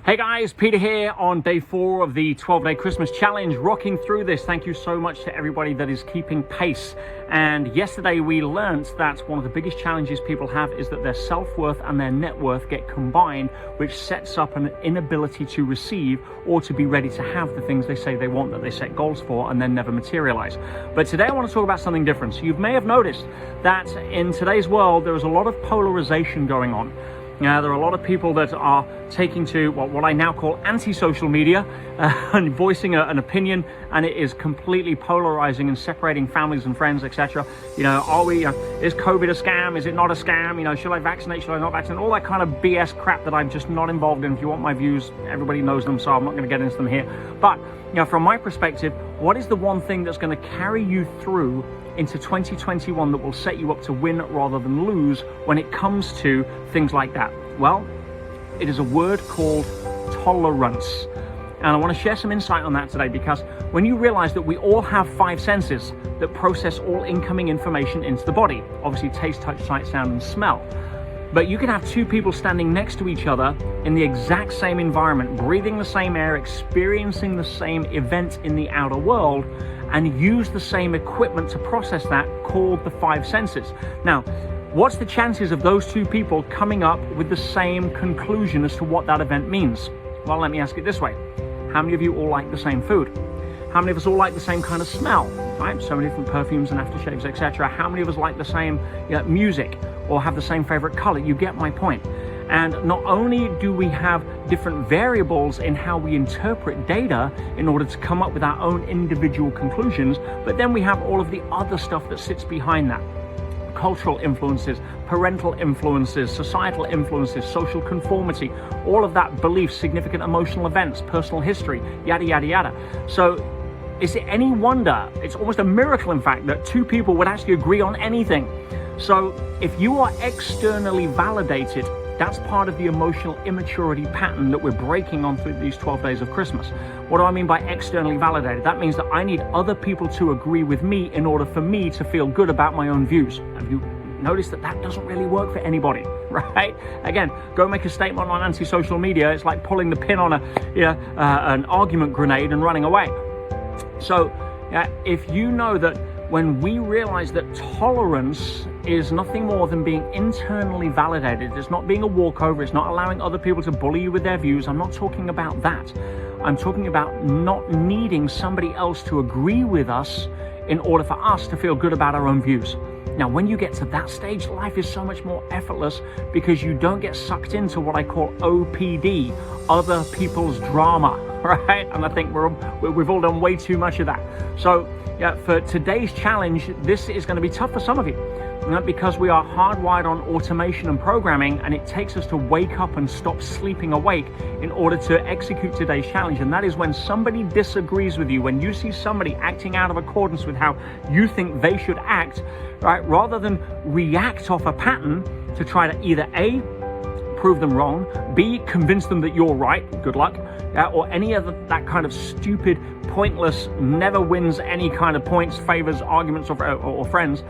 Hey guys, Peter here on day 4 of the 12-day Christmas challenge, rocking through this. Thank you so much to everybody that is keeping pace. And yesterday we learned that one of the biggest challenges people have is that their self-worth and their net worth get combined, which sets up an inability to receive or to be ready to have the things they say they want, that they set goals for and then never materialize. But today I want to talk about something different. So you may have noticed that in today's world there is a lot of polarization going on. Now, there are a lot of people that are taking to what I now call anti-social media and voicing an opinion, and it is completely polarizing and separating families and friends, etc. You know, is COVID a scam? Is it not a scam? You know, should I vaccinate? Should I not vaccinate? All that kind of BS crap that I'm just not involved in. If you want my views, everybody knows them, so I'm not going to get into them here. But, you know, from my perspective, what is the one thing that's going to carry you through into 2021 that will set you up to win rather than lose when it comes to things like that? Well, it is a word called tolerance. And I want to share some insight on that today, because when you realize that we all have 5 senses that process all incoming information into the body, obviously taste, touch, sight, sound, and smell. But you can have 2 people standing next to each other in the exact same environment, breathing the same air, experiencing the same event in the outer world, and use the same equipment to process that, called the 5 senses. Now, what's the chances of those 2 people coming up with the same conclusion as to what that event means? Well, let me ask it this way. How many of you all like the same food? How many of us all like the same kind of smell? Right? So many different perfumes and aftershaves, etc. How many of us like the same music or have the same favorite color? You get my point. And not only do we have different variables in how we interpret data in order to come up with our own individual conclusions, but then we have all of the other stuff that sits behind that. Cultural influences, parental influences, societal influences, social conformity, all of that, beliefs, significant emotional events, personal history, yada, yada, yada. So is it any wonder, it's almost a miracle in fact, that 2 people would actually agree on anything? So if you are externally validated, that's part of the emotional immaturity pattern that we're breaking on through these 12 days of Christmas. What do I mean by externally validated? That means that I need other people to agree with me in order for me to feel good about my own views. Have you noticed that that doesn't really work for anybody, right? Again, go make a statement on anti-social media. It's like pulling the pin on an argument grenade and running away. So if you know that when we realize that tolerance is nothing more than being internally validated, it's not being a walkover, it's not allowing other people to bully you with their views. I'm not talking about that. I'm talking about not needing somebody else to agree with us in order for us to feel good about our own views. Now, when you get to that stage, life is so much more effortless, because you don't get sucked into what I call OPD, other people's drama, right? And I think we've all done way too much of that. So for today's challenge, this is going to be tough for some of you, because we are hardwired on automation and programming, and it takes us to wake up and stop sleeping awake in order to execute today's challenge. And that is when somebody disagrees with you, when you see somebody acting out of accordance with how you think they should act, right? Rather than react off a pattern to try to either A, prove them wrong, B, convince them that you're right, good luck, or any other that kind of stupid, pointless, never wins any kind of points, favors, arguments, or friends.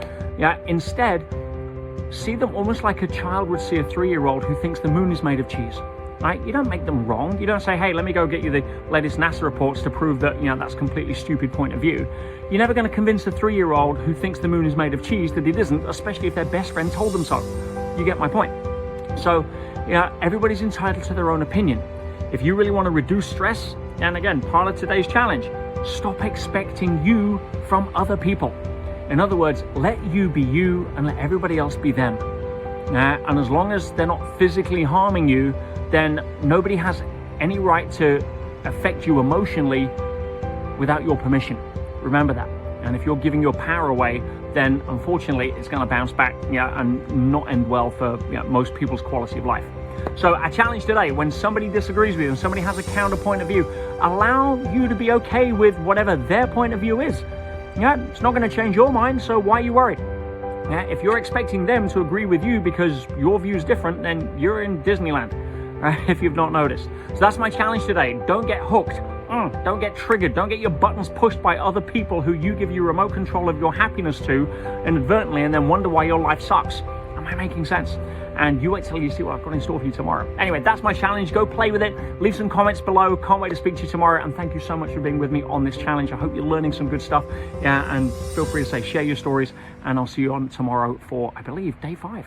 Instead, see them almost like a child would see a 3-year-old who thinks the moon is made of cheese. Right? You don't make them wrong. You don't say, hey, let me go get you the latest NASA reports to prove that, that's a completely stupid point of view. You're never going to convince a 3-year-old who thinks the moon is made of cheese that it isn't, especially if their best friend told them so. You get my point? So, everybody's entitled to their own opinion. If you really want to reduce stress, and again, part of today's challenge, stop expecting you from other people. In other words, let you be you and let everybody else be them. And as long as they're not physically harming you, then nobody has any right to affect you emotionally without your permission. Remember that. And if you're giving your power away, then unfortunately it's going to bounce back and not end well for most people's quality of life. So our challenge today, when somebody disagrees with you and somebody has a counterpoint of view, allow you to be okay with whatever their point of view is. It's not going to change your mind, so why are you worried? If you're expecting them to agree with you because your view is different, then you're in Disneyland, right? If you've not noticed. So that's my challenge today. Don't get hooked. Don't get triggered. Don't get your buttons pushed by other people who you give your remote control of your happiness to inadvertently, and then wonder why your life sucks. Am I making sense? and you wait till you see what I've got in store for you tomorrow. Anyway, that's my challenge. Go play with it. Leave some comments below. Can't wait to speak to you tomorrow, and thank you so much for being with me on this challenge. I hope you're learning some good stuff. Yeah, and feel free to share your stories, and I'll see you on tomorrow for, I believe, day 5.